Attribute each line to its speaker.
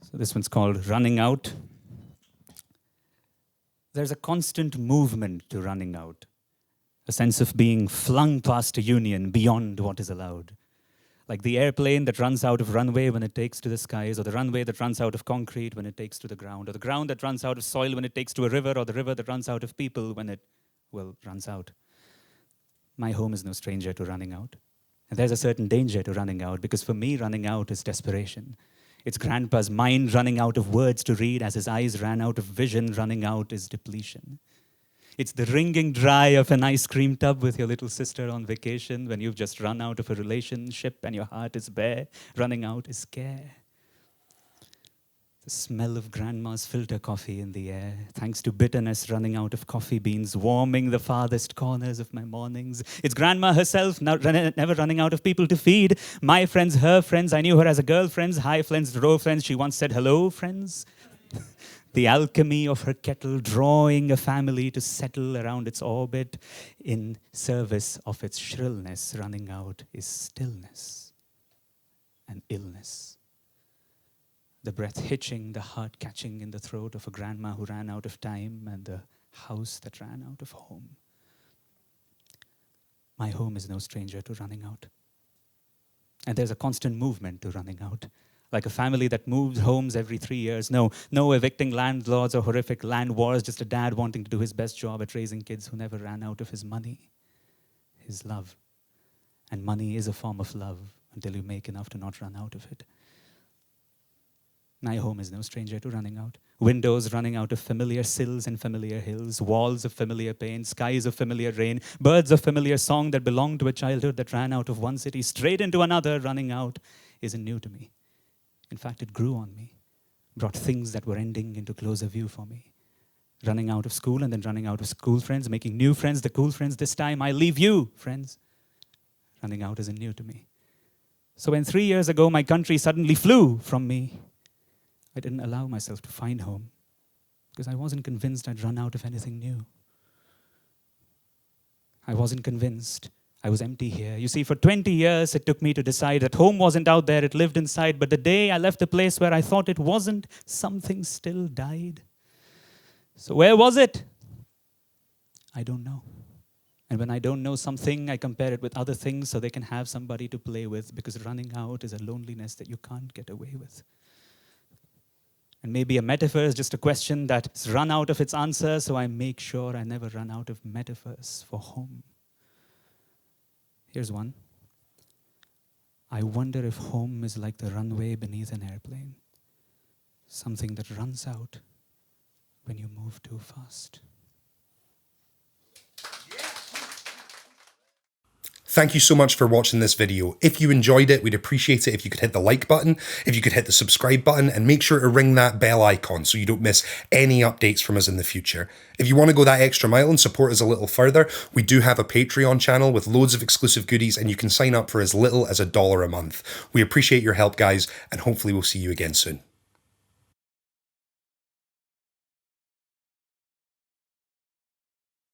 Speaker 1: So this one's called Running Out. There's a constant movement to running out, a sense of being flung past a union beyond what is allowed. Like the airplane that runs out of runway when it takes to the skies, or the runway that runs out of concrete when it takes to the ground, or the ground that runs out of soil when it takes to a river, or the river that runs out of people when it, well, runs out. My home is no stranger to running out. And there's a certain danger to running out, because for me, running out is desperation. It's Grandpa's mind running out of words to read as his eyes ran out of vision. Running out is depletion. It's the wringing dry of an ice cream tub with your little sister on vacation when you've just run out of a relationship and your heart is bare. Running out is care. The smell of Grandma's filter coffee in the air, thanks to bitterness running out of coffee beans, warming the farthest corners of my mornings. It's Grandma herself, never running out of people to feed. My friends, her friends, I knew her as a girl, friends, hi friends, row friends. She once said, hello, friends. The alchemy of her kettle, drawing a family to settle around its orbit in service of its shrillness. Running out is stillness and illness. The breath hitching, the heart catching in the throat of a grandma who ran out of time and the house that ran out of home. My home is no stranger to running out. And there's a constant movement to running out. Like a family that moves homes every 3 years. No evicting landlords or horrific land wars, just a dad wanting to do his best job at raising kids who never ran out of his money, his love. And money is a form of love until you make enough to not run out of it. My home is no stranger to running out. Windows running out of familiar sills and familiar hills, walls of familiar pain, skies of familiar rain, birds of familiar song that belonged to a childhood that ran out of one city straight into another. Running out isn't new to me. In fact, it grew on me, brought things that were ending into closer view for me. Running out of school and then running out of school friends, making new friends, the cool friends. This time I leave you, friends. Running out isn't new to me. So when 3 years ago my country suddenly flew from me, I didn't allow myself to find home because I wasn't convinced I'd run out of anything new. I wasn't convinced I was empty here. You see, for 20 years it took me to decide that home wasn't out there, it lived inside. But the day I left the place where I thought it wasn't, something still died. So where was it? I don't know. And when I don't know something, I compare it with other things so they can have somebody to play with, because running out is a loneliness that you can't get away with. And maybe a metaphor is just a question that's run out of its answer, so I make sure I never run out of metaphors for home. Here's one. I wonder if home is like the runway beneath an airplane, something that runs out when you move too fast.
Speaker 2: Thank you so much for watching this video. If you enjoyed it, we'd appreciate it if you could hit the like button, if you could hit the subscribe button, and make sure to ring that bell icon so you don't miss any updates from us in the future. If you want to go that extra mile and support us a little further, we do have a Patreon channel with loads of exclusive goodies, and you can sign up for as little as $1 a month. We appreciate your help, guys, and hopefully we'll see you again soon.